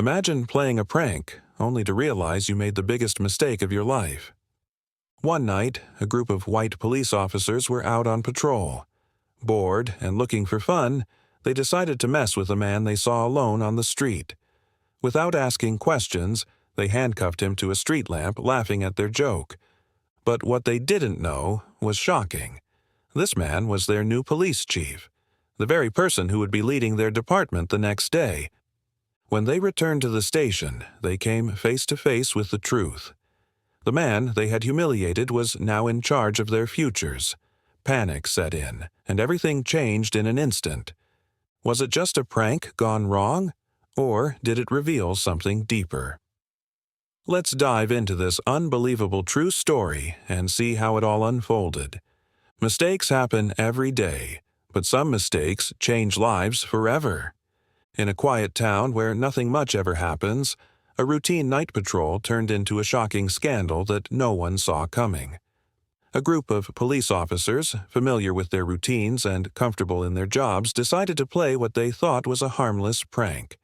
Imagine playing a prank, only to realize you made the biggest mistake of your life. One night, a group of white police officers were out on patrol. Bored and looking for fun, they decided to mess with a man they saw alone on the street. Without asking questions, they handcuffed him to a street lamp, laughing at their joke. But what they didn't know was shocking. This man was their new police chief, the very person who would be leading their department the next day. When they returned to the station, they came face to face with the truth. The man they had humiliated was now in charge of their futures. Panic set in, and everything changed in an instant. Was it just a prank gone wrong, or did it reveal something deeper? Let's dive into this unbelievable true story and see how it all unfolded. Mistakes happen every day, but some mistakes change lives forever. In a quiet town where nothing much ever happens, a routine night patrol turned into a shocking scandal that no one saw coming. A group of police officers, familiar with their routines and comfortable in their jobs, decided to play what they thought was a harmless prank.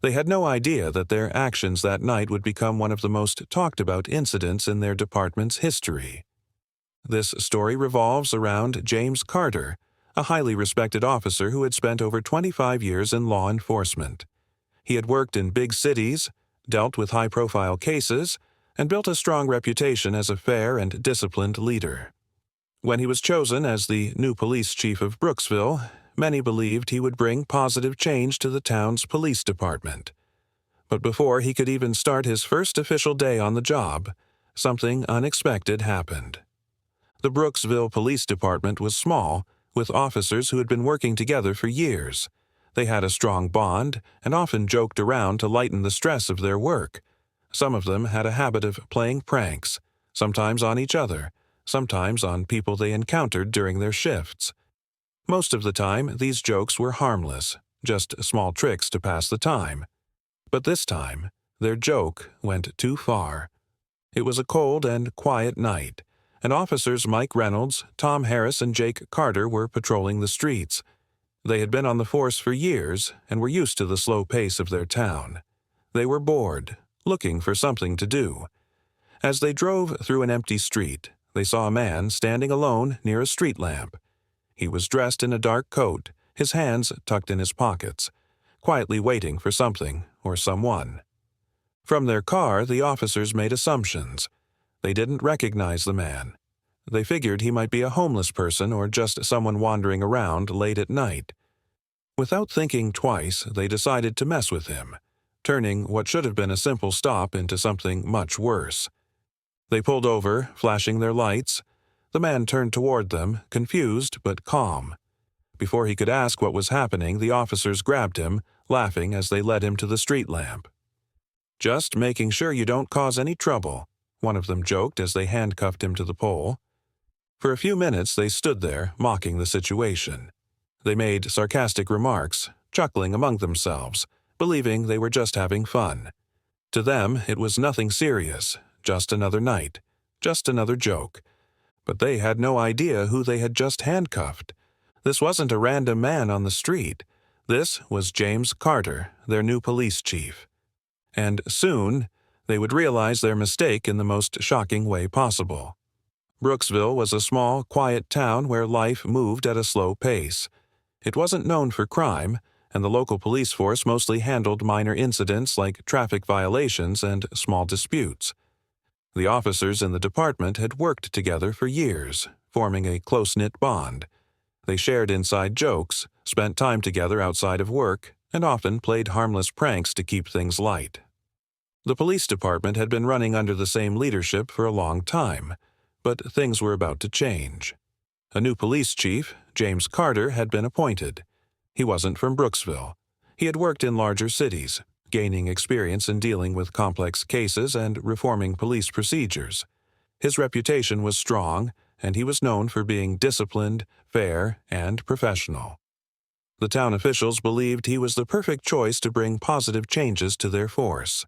They had no idea that their actions that night would become one of the most talked-about incidents in their department's history. This story revolves around James Carter, a highly respected officer who had spent over 25 years in law enforcement. He had worked in big cities, dealt with high-profile cases, and built a strong reputation as a fair and disciplined leader. When he was chosen as the new police chief of Brooksville, many believed he would bring positive change to the town's police department. But before he could even start his first official day on the job, something unexpected happened. The Brooksville Police Department was small, with officers who had been working together for years. They had a strong bond and often joked around to lighten the stress of their work. Some of them had a habit of playing pranks, sometimes on each other, sometimes on people they encountered during their shifts. Most of the time, these jokes were harmless, just small tricks to pass the time. But this time, their joke went too far. It was a cold and quiet night, and officers Mike Reynolds, Tom Harris, and Jake Carter were patrolling the streets. They had been on the force for years and were used to the slow pace of their town. They were bored, looking for something to do. As they drove through an empty street, they saw a man standing alone near a street lamp. He was dressed in a dark coat, his hands tucked in his pockets, quietly waiting for something or someone. From their car, the officers made assumptions. They didn't recognize the man. They figured he might be a homeless person or just someone wandering around late at night. Without thinking twice, they decided to mess with him, turning what should have been a simple stop into something much worse. They pulled over, flashing their lights. The man turned toward them, confused but calm. Before he could ask what was happening, the officers grabbed him, laughing as they led him to the street lamp. "Just making sure you don't cause any trouble," one of them joked as they handcuffed him to the pole. For a few minutes they stood there, mocking the situation. They made sarcastic remarks, chuckling among themselves, believing they were just having fun. To them, it was nothing serious, just another night, just another joke. But they had no idea who they had just handcuffed. This wasn't a random man on the street. This was James Carter, their new police chief. And soon, they would realize their mistake in the most shocking way possible. Brooksville was a small, quiet town where life moved at a slow pace. It wasn't known for crime, and the local police force mostly handled minor incidents like traffic violations and small disputes. The officers in the department had worked together for years, forming a close-knit bond. They shared inside jokes, spent time together outside of work, and often played harmless pranks to keep things light. The police department had been running under the same leadership for a long time, but things were about to change. A new police chief, James Carter, had been appointed. He wasn't from Brooksville. He had worked in larger cities, gaining experience in dealing with complex cases and reforming police procedures. His reputation was strong, and he was known for being disciplined, fair, and professional. The town officials believed he was the perfect choice to bring positive changes to their force.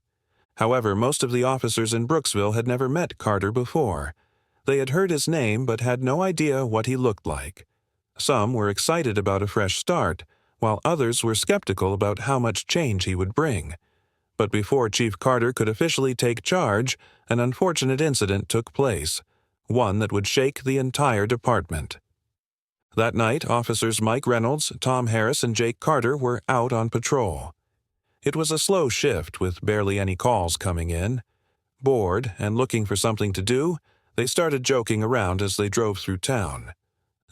However, most of the officers in Brooksville had never met Carter before. They had heard his name but had no idea what he looked like. Some were excited about a fresh start, while others were skeptical about how much change he would bring. But before Chief Carter could officially take charge, an unfortunate incident took place, one that would shake the entire department. That night, officers Mike Reynolds, Tom Harris, and Jake Carter were out on patrol. It was a slow shift with barely any calls coming in. Bored and looking for something to do, they started joking around as they drove through town.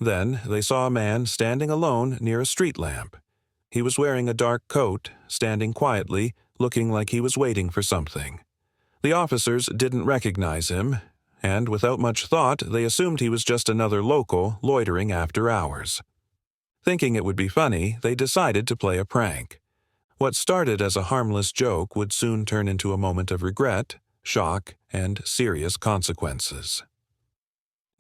Then they saw a man standing alone near a street lamp. He was wearing a dark coat, standing quietly, looking like he was waiting for something. The officers didn't recognize him, and without much thought, they assumed he was just another local loitering after hours. Thinking it would be funny, they decided to play a prank. What started as a harmless joke would soon turn into a moment of regret, shock, and serious consequences.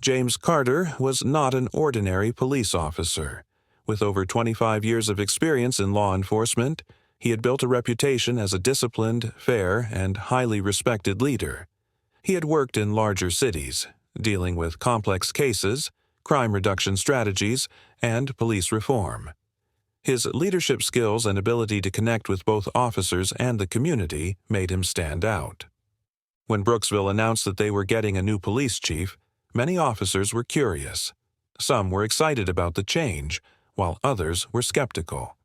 James Carter was not an ordinary police officer. With over 25 years of experience in law enforcement, he had built a reputation as a disciplined, fair, and highly respected leader. He had worked in larger cities, dealing with complex cases, crime reduction strategies, and police reform. His leadership skills and ability to connect with both officers and the community made him stand out. When Brooksville announced that they were getting a new police chief, many officers were curious. Some were excited about the change, while others were skeptical.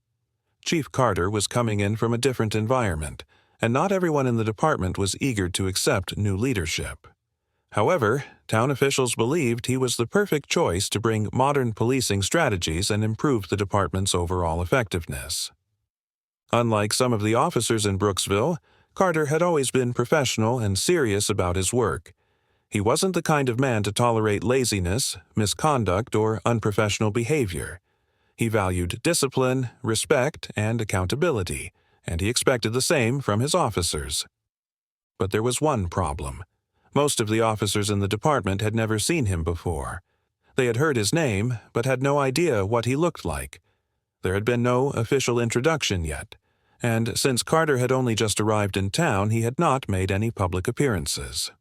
Chief Carter was coming in from a different environment, and not everyone in the department was eager to accept new leadership. However, town officials believed he was the perfect choice to bring modern policing strategies and improve the department's overall effectiveness. Unlike some of the officers in Brooksville, Carter had always been professional and serious about his work. He wasn't the kind of man to tolerate laziness, misconduct, or unprofessional behavior. He valued discipline, respect, and accountability, and he expected the same from his officers. But there was one problem. Most of the officers in the department had never seen him before. They had heard his name, but had no idea what he looked like. There had been no official introduction yet, and since Carter had only just arrived in town, he had not made any public appearances.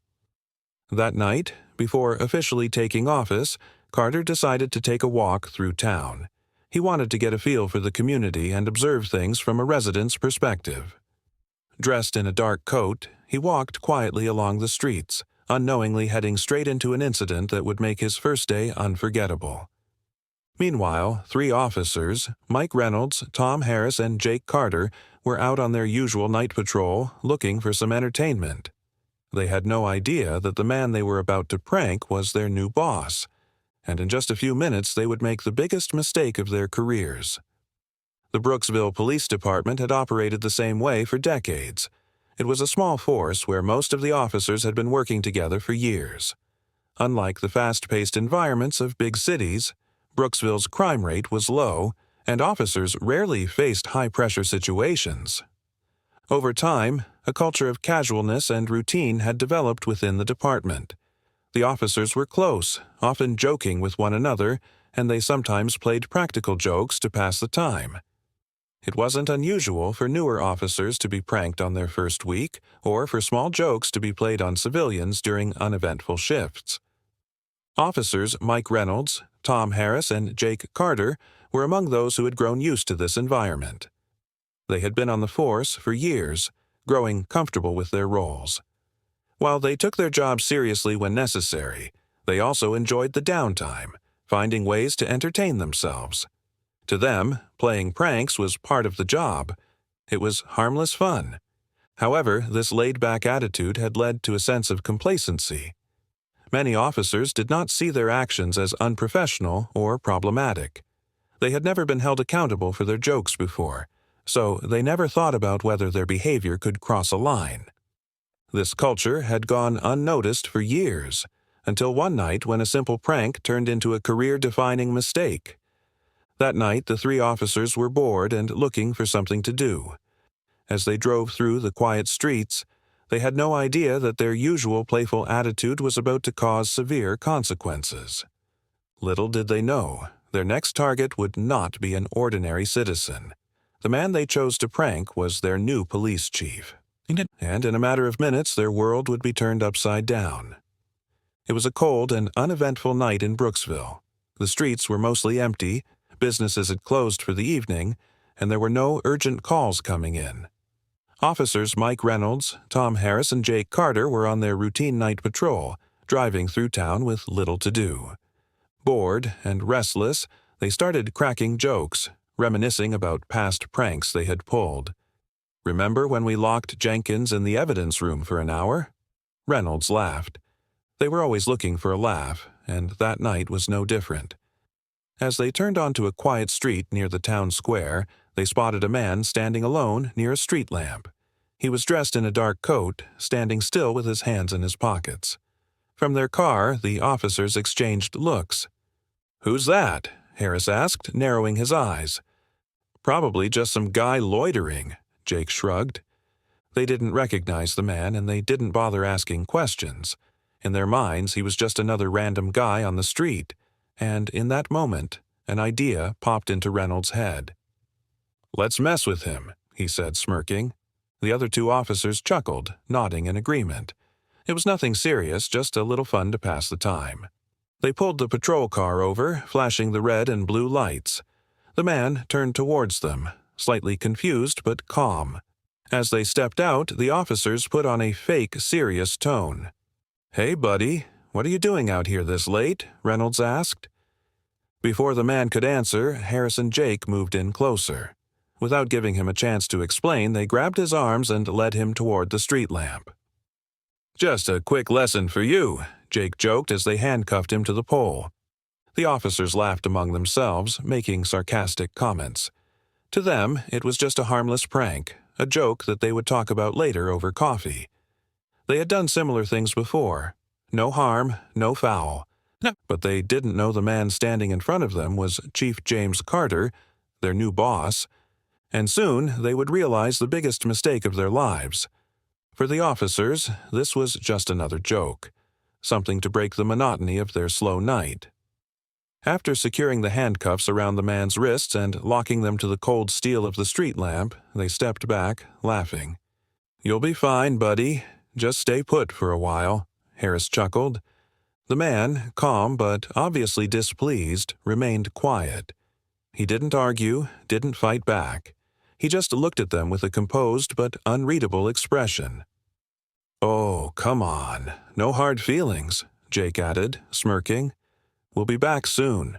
That night, before officially taking office, Carter decided to take a walk through town. He wanted to get a feel for the community and observe things from a resident's perspective. Dressed in a dark coat, he walked quietly along the streets, unknowingly heading straight into an incident that would make his first day unforgettable. Meanwhile, 3 officers, Mike Reynolds, Tom Harris, and Jake Carter, were out on their usual night patrol looking for some entertainment. They had no idea that the man they were about to prank was their new boss, and in just a few minutes they would make the biggest mistake of their careers. The Brooksville Police Department had operated the same way for decades. It was a small force where most of the officers had been working together for years. Unlike the fast-paced environments of big cities, Brooksville's crime rate was low, and officers rarely faced high-pressure situations. Over time, a culture of casualness and routine had developed within the department. The officers were close, often joking with one another, and they sometimes played practical jokes to pass the time. It wasn't unusual for newer officers to be pranked on their first week, or for small jokes to be played on civilians during uneventful shifts. Officers Mike Reynolds, Tom Harris, and Jake Carter were among those who had grown used to this environment. They had been on the force for years, growing comfortable with their roles. While they took their jobs seriously when necessary, they also enjoyed the downtime, finding ways to entertain themselves. To them, playing pranks was part of the job. It was harmless fun. However, this laid-back attitude had led to a sense of complacency. Many officers did not see their actions as unprofessional or problematic. They had never been held accountable for their jokes before, so they never thought about whether their behavior could cross a line. This culture had gone unnoticed for years, until one night when a simple prank turned into a career-defining mistake. That night, the 3 officers were bored and looking for something to do. As they drove through the quiet streets, they had no idea that their usual playful attitude was about to cause severe consequences. Little did they know, their next target would not be an ordinary citizen. The man they chose to prank was their new police chief. And in a matter of minutes, their world would be turned upside down. It was a cold and uneventful night in Brooksville. The streets were mostly empty, businesses had closed for the evening, and there were no urgent calls coming in. Officers Mike Reynolds, Tom Harris, and Jake Carter were on their routine night patrol, driving through town with little to do. Bored and restless, they started cracking jokes, reminiscing about past pranks they had pulled. "Remember when we locked Jenkins in the evidence room for an hour?" Reynolds laughed. They were always looking for a laugh, and that night was no different. As they turned onto a quiet street near the town square, they spotted a man standing alone near a street lamp. He was dressed in a dark coat, standing still with his hands in his pockets. From their car, the officers exchanged looks. "Who's that?" Harris asked, narrowing his eyes. "Probably just some guy loitering," Jake shrugged. They didn't recognize the man, and they didn't bother asking questions. In their minds, he was just another random guy on the street. And in that moment, an idea popped into Reynolds' head. "Let's mess with him," he said, smirking. The other two officers chuckled, nodding in agreement. It was nothing serious, just a little fun to pass the time. They pulled the patrol car over, flashing the red and blue lights. The man turned towards them, slightly confused but calm. As they stepped out, the officers put on a fake, serious tone. "Hey, buddy, what are you doing out here this late?" Reynolds asked. Before the man could answer, Harris and Jake moved in closer. Without giving him a chance to explain, they grabbed his arms and led him toward the street lamp. "Just a quick lesson for you," Jake joked as they handcuffed him to the pole. The officers laughed among themselves, making sarcastic comments. To them, it was just a harmless prank, a joke that they would talk about later over coffee. They had done similar things before. No harm, no foul. But they didn't know the man standing in front of them was Chief James Carter, their new boss, and soon they would realize the biggest mistake of their lives. For the officers, this was just another joke, something to break the monotony of their slow night. After securing the handcuffs around the man's wrists and locking them to the cold steel of the street lamp, they stepped back, laughing. "You'll be fine, buddy. Just stay put for a while," Harris chuckled. The man, calm but obviously displeased, remained quiet. He didn't argue, didn't fight back. He just looked at them with a composed but unreadable expression. "Oh, come on. No hard feelings," Jake added, smirking. "We'll be back soon."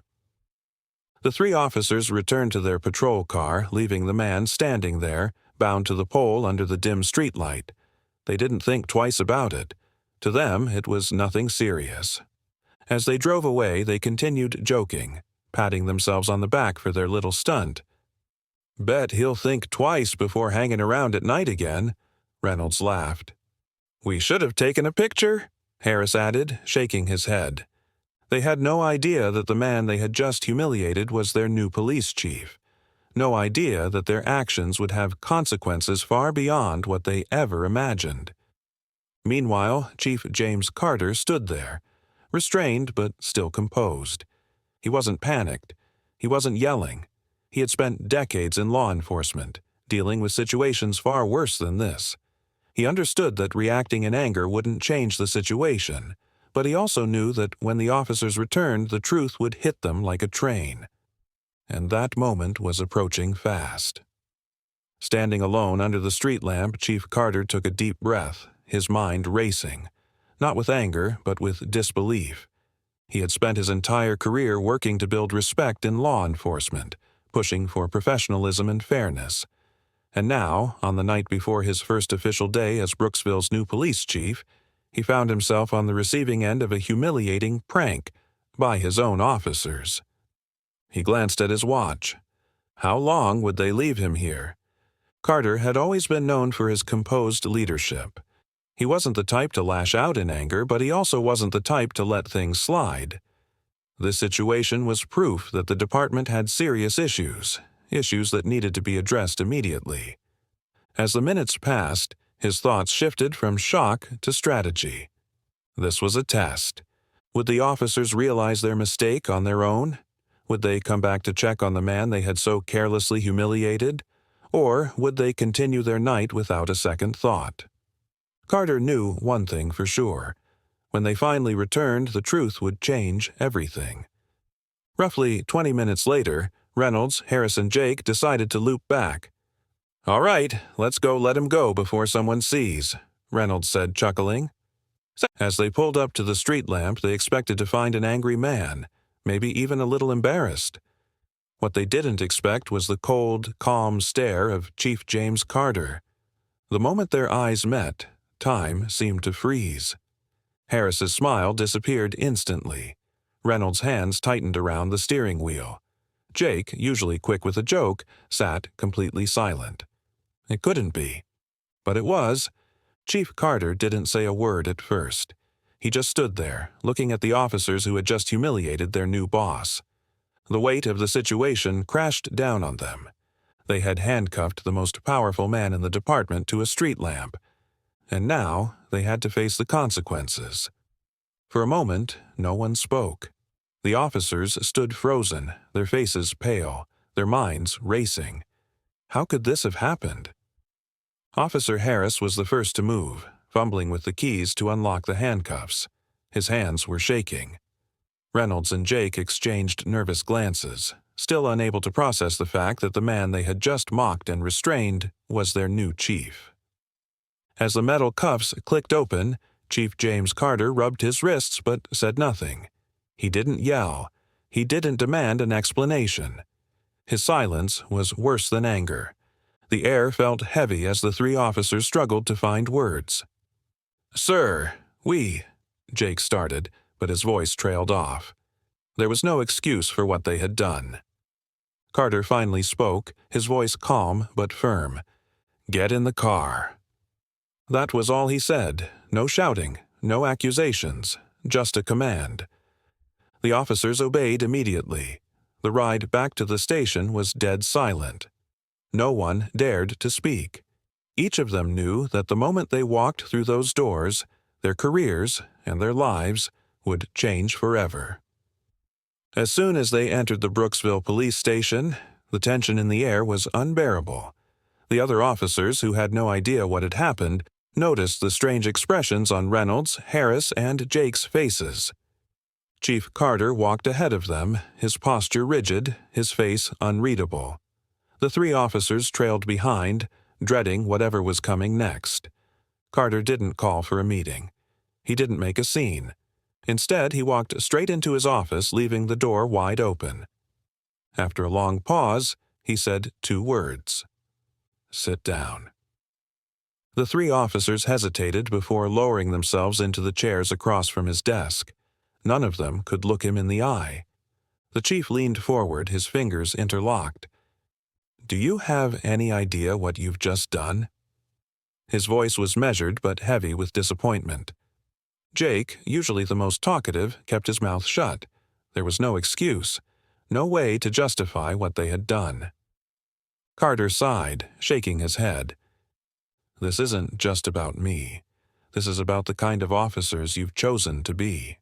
The three officers returned to their patrol car, leaving the man standing there, bound to the pole under the dim streetlight. They didn't think twice about it. To them, it was nothing serious. As they drove away, they continued joking, patting themselves on the back for their little stunt. "Bet he'll think twice before hanging around at night again," Reynolds laughed. "We should have taken a picture," Harris added, shaking his head. They had no idea that the man they had just humiliated was their new police chief. No idea that their actions would have consequences far beyond what they ever imagined. Meanwhile, Chief James Carter stood there, restrained but still composed. He wasn't panicked. He wasn't yelling. He had spent decades in law enforcement, dealing with situations far worse than this. He understood that reacting in anger wouldn't change the situation, but he also knew that when the officers returned, the truth would hit them like a train. And that moment was approaching fast. Standing alone under the street lamp, Chief Carter took a deep breath, his mind racing, not with anger, but with disbelief. He had spent his entire career working to build respect in law enforcement, pushing for professionalism and fairness. And now, on the night before his first official day as Brooksville's new police chief, he found himself on the receiving end of a humiliating prank by his own officers. He glanced at his watch. How long would they leave him here? Carter had always been known for his composed leadership. He wasn't the type to lash out in anger, but he also wasn't the type to let things slide. This situation was proof that the department had serious issues that needed to be addressed immediately. As the minutes passed, his thoughts shifted from shock to strategy. This was a test. Would the officers realize their mistake on their own? Would they come back to check on the man they had so carelessly humiliated? Or would they continue their night without a second thought? Carter knew one thing for sure. When they finally returned, the truth would change everything. Roughly 20 minutes later, Reynolds, Harris, and Jake decided to loop back. "All right, let's go let him go before someone sees," Reynolds said, chuckling. As they pulled up to the street lamp, they expected to find an angry man, maybe even a little embarrassed. What they didn't expect was the cold, calm stare of Chief James Carter. The moment their eyes met, time seemed to freeze. Harris's smile disappeared instantly. Reynolds' hands tightened around the steering wheel. Jake, usually quick with a joke, sat completely silent. It couldn't be. But it was. Chief Carter didn't say a word at first. He just stood there, looking at the officers who had just humiliated their new boss. The weight of the situation crashed down on them. They had handcuffed the most powerful man in the department to a street lamp, and now they had to face the consequences. For a moment, no one spoke. The officers stood frozen, their faces pale, their minds racing. How could this have happened? Officer Harris was the first to move, fumbling with the keys to unlock the handcuffs. His hands were shaking. Reynolds and Jake exchanged nervous glances, still unable to process the fact that the man they had just mocked and restrained was their new chief. As the metal cuffs clicked open, Chief James Carter rubbed his wrists but said nothing. He didn't yell. He didn't demand an explanation. His silence was worse than anger. The air felt heavy as the three officers struggled to find words. "Sir, Jake started, but his voice trailed off. There was no excuse for what they had done. Carter finally spoke, his voice calm but firm. "Get in the car." That was all he said. No shouting, no accusations, just a command. The officers obeyed immediately. The ride back to the station was dead silent. No one dared to speak. Each of them knew that the moment they walked through those doors, their careers and their lives would change forever. As soon as they entered the Brooksville police station, the tension in the air was unbearable. The other officers, who had no idea what had happened, noticed the strange expressions on Reynolds, Harris, and Jake's faces. Chief Carter walked ahead of them, his posture rigid, his face unreadable. The three officers trailed behind, dreading whatever was coming next. Carter didn't call for a meeting. He didn't make a scene. Instead, he walked straight into his office, leaving the door wide open. After a long pause, he said 2 words. "Sit down." The three officers hesitated before lowering themselves into the chairs across from his desk. None of them could look him in the eye. The chief leaned forward, his fingers interlocked. "Do you have any idea what you've just done?" His voice was measured but heavy with disappointment. Jake, usually the most talkative, kept his mouth shut. There was no excuse, no way to justify what they had done. Carter sighed, shaking his head. "This isn't just about me. This is about the kind of officers you've chosen to be."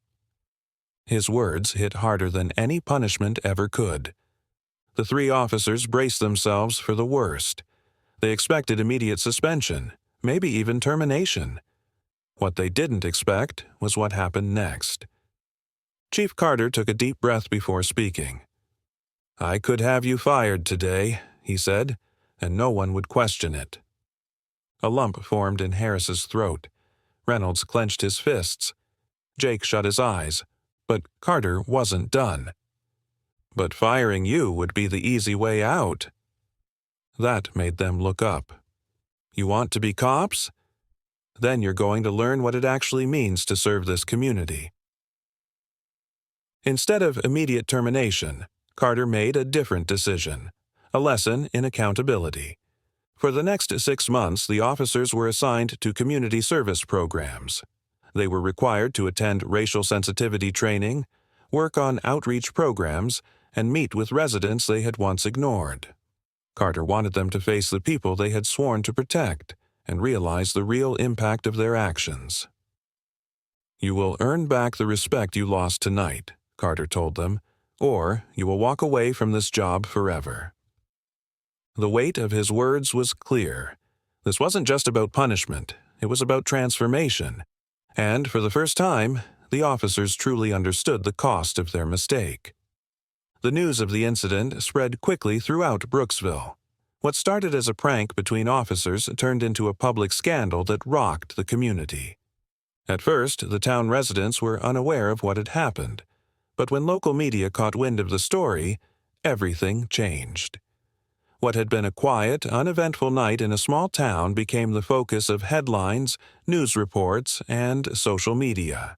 His words hit harder than any punishment ever could. The three officers braced themselves for the worst. They expected immediate suspension, maybe even termination. What they didn't expect was what happened next. Chief Carter took a deep breath before speaking. "I could have you fired today," he said, "and no one would question it." A lump formed in Harris's throat. Reynolds clenched his fists. Jake shut his eyes, but Carter wasn't done. "But firing you would be the easy way out." That made them look up. "You want to be cops? Then you're going to learn what it actually means to serve this community." Instead of immediate termination, Carter made a different decision, a lesson in accountability. For the next 6 months, the officers were assigned to community service programs. They were required to attend racial sensitivity training, work on outreach programs, and meet with residents they had once ignored. Carter wanted them to face the people they had sworn to protect and realize the real impact of their actions. "You will earn back the respect you lost tonight," Carter told them, "or you will walk away from this job forever." The weight of his words was clear. This wasn't just about punishment, it was about transformation. And for the first time, the officers truly understood the cost of their mistake. The news of the incident spread quickly throughout Brooksville. What started as a prank between officers turned into a public scandal that rocked the community. At first, the town residents were unaware of what had happened, but when local media caught wind of the story, everything changed. What had been a quiet, uneventful night in a small town became the focus of headlines, news reports, and social media.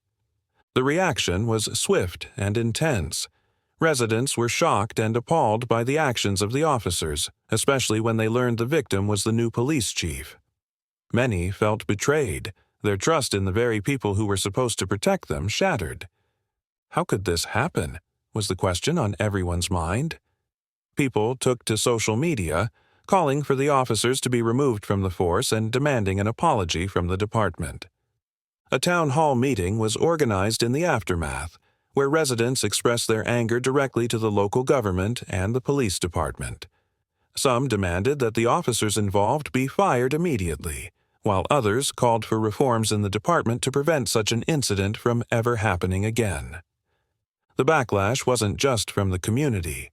The reaction was swift and intense. Residents were shocked and appalled by the actions of the officers, especially when they learned the victim was the new police chief. Many felt betrayed, their trust in the very people who were supposed to protect them shattered. How could this happen? Was the question on everyone's mind. People took to social media, calling for the officers to be removed from the force and demanding an apology from the department. A town hall meeting was organized in the aftermath, where residents expressed their anger directly to the local government and the police department. Some demanded that the officers involved be fired immediately, while others called for reforms in the department to prevent such an incident from ever happening again. The backlash wasn't just from the community.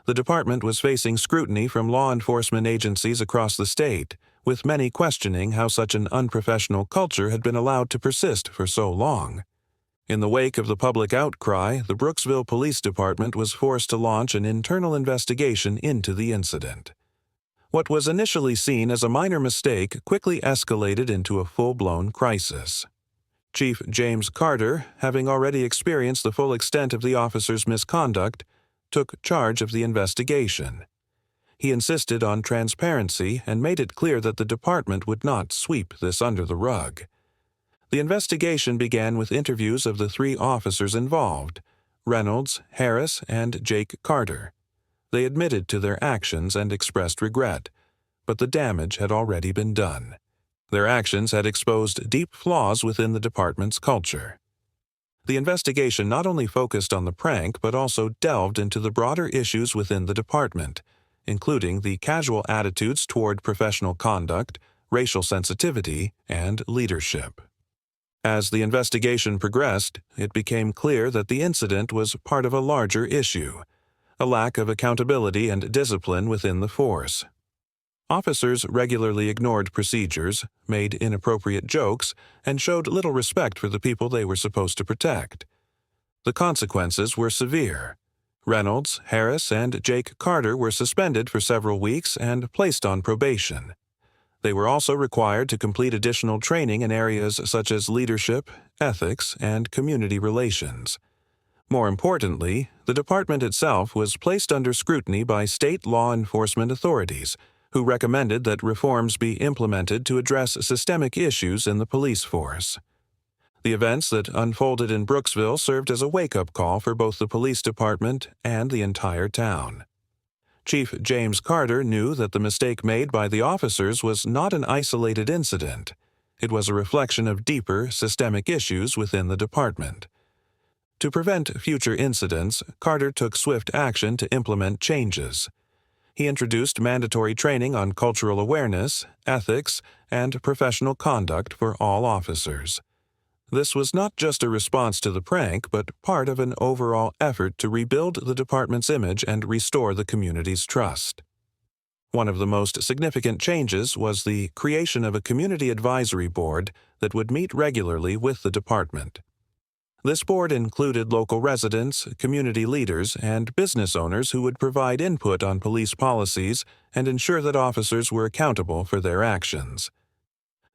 The department was facing scrutiny from law enforcement agencies across the state, with many questioning how such an unprofessional culture had been allowed to persist for so long. In the wake of the public outcry, the Brooksville Police Department was forced to launch an internal investigation into the incident. What was initially seen as a minor mistake quickly escalated into a full-blown crisis. Chief James Carter, having already experienced the full extent of the officers' misconduct, took charge of the investigation. He insisted on transparency and made it clear that the department would not sweep this under the rug. The investigation began with interviews of the 3 officers involved, Reynolds, Harris, and Jake Carter. They admitted to their actions and expressed regret, but the damage had already been done. Their actions had exposed deep flaws within the department's culture. The investigation not only focused on the prank but also delved into the broader issues within the department, including the casual attitudes toward professional conduct, racial sensitivity, and leadership. As the investigation progressed, it became clear that the incident was part of a larger issue, a lack of accountability and discipline within the force. Officers regularly ignored procedures, made inappropriate jokes, and showed little respect for the people they were supposed to protect. The consequences were severe. Reynolds, Harris, and Jake Carter were suspended for several weeks and placed on probation. They were also required to complete additional training in areas such as leadership, ethics, and community relations. More importantly, the department itself was placed under scrutiny by state law enforcement authorities, who recommended that reforms be implemented to address systemic issues in the police force. The events that unfolded in Brooksville served as a wake-up call for both the police department and the entire town. Chief James Carter knew that the mistake made by the officers was not an isolated incident. It was a reflection of deeper, systemic issues within the department. To prevent future incidents, Carter took swift action to implement changes. He introduced mandatory training on cultural awareness, ethics, and professional conduct for all officers. This was not just a response to the prank, but part of an overall effort to rebuild the department's image and restore the community's trust. One of the most significant changes was the creation of a community advisory board that would meet regularly with the department. This board included local residents, community leaders, and business owners who would provide input on police policies and ensure that officers were accountable for their actions.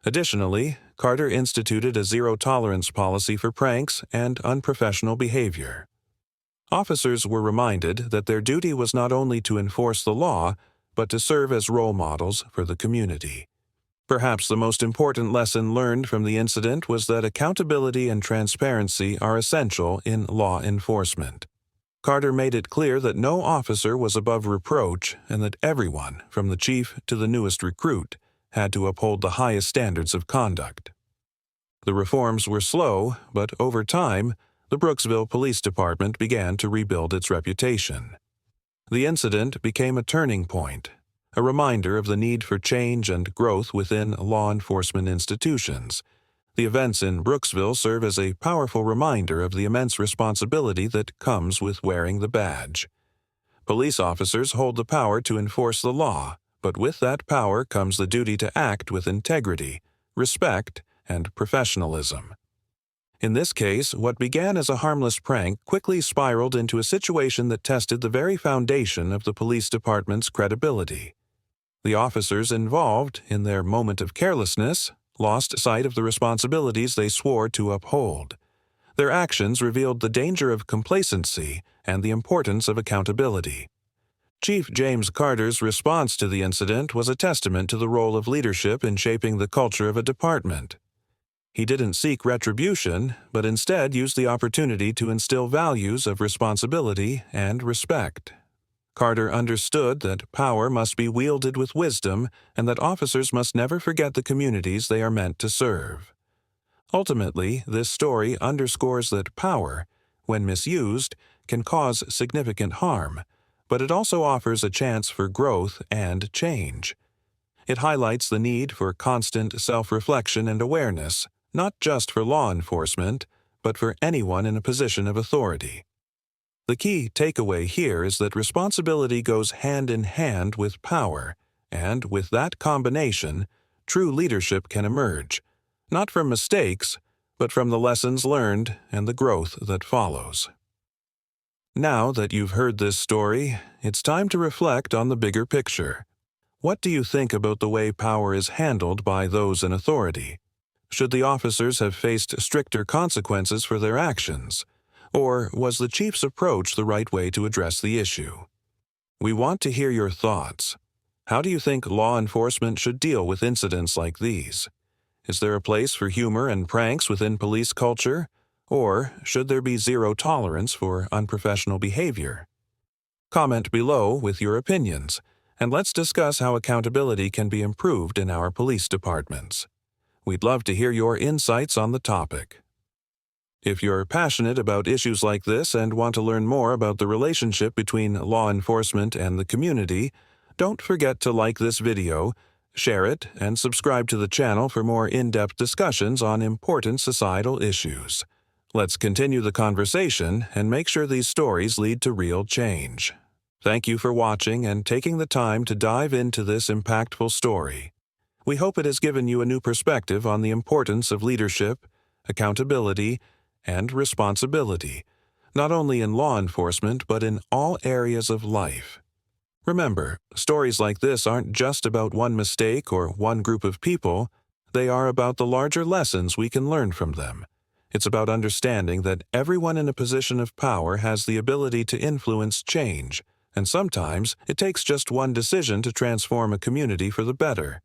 Additionally, Carter instituted a zero-tolerance policy for pranks and unprofessional behavior. Officers were reminded that their duty was not only to enforce the law, but to serve as role models for the community. Perhaps the most important lesson learned from the incident was that accountability and transparency are essential in law enforcement. Carter made it clear that no officer was above reproach and that everyone, from the chief to the newest recruit, had to uphold the highest standards of conduct. The reforms were slow, but over time, the Brooksville Police Department began to rebuild its reputation. The incident became a turning point, a reminder of the need for change and growth within law enforcement institutions. The events in Brooksville serve as a powerful reminder of the immense responsibility that comes with wearing the badge. Police officers hold the power to enforce the law, but with that power comes the duty to act with integrity, respect, and professionalism. In this case, what began as a harmless prank quickly spiraled into a situation that tested the very foundation of the police department's credibility. The officers involved, in their moment of carelessness, lost sight of the responsibilities they swore to uphold. Their actions revealed the danger of complacency and the importance of accountability. Chief James Carter's response to the incident was a testament to the role of leadership in shaping the culture of a department. He didn't seek retribution, but instead used the opportunity to instill values of responsibility and respect. Carter understood that power must be wielded with wisdom and that officers must never forget the communities they are meant to serve. Ultimately, this story underscores that power, when misused, can cause significant harm, but it also offers a chance for growth and change. It highlights the need for constant self-reflection and awareness, not just for law enforcement, but for anyone in a position of authority. The key takeaway here is that responsibility goes hand in hand with power, and with that combination, true leadership can emerge, not from mistakes, but from the lessons learned and the growth that follows. Now that you've heard this story, it's time to reflect on the bigger picture. What do you think about the way power is handled by those in authority? Should the officers have faced stricter consequences for their actions? Or was the chief's approach the right way to address the issue? We want to hear your thoughts. How do you think law enforcement should deal with incidents like these? Is there a place for humor and pranks within police culture? Or should there be zero tolerance for unprofessional behavior? Comment below with your opinions, and let's discuss how accountability can be improved in our police departments. We'd love to hear your insights on the topic. If you're passionate about issues like this and want to learn more about the relationship between law enforcement and the community, don't forget to like this video, share it, and subscribe to the channel for more in-depth discussions on important societal issues. Let's continue the conversation and make sure these stories lead to real change. Thank you for watching and taking the time to dive into this impactful story. We hope it has given you a new perspective on the importance of leadership, accountability, and responsibility, not only in law enforcement but in all areas of life. Remember, stories like this aren't just about one mistake or one group of people, they are about the larger lessons we can learn from them. It's about understanding that everyone in a position of power has the ability to influence change, and sometimes it takes just one decision to transform a community for the better.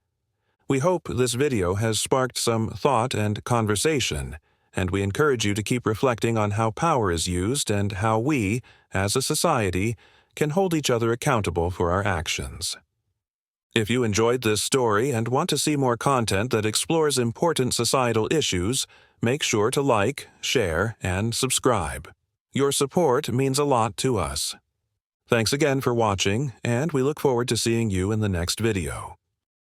We hope this video has sparked some thought and conversation, and we encourage you to keep reflecting on how power is used and how we, as a society, can hold each other accountable for our actions. If you enjoyed this story and want to see more content that explores important societal issues, make sure to like, share, and subscribe. Your support means a lot to us. Thanks again for watching, and we look forward to seeing you in the next video.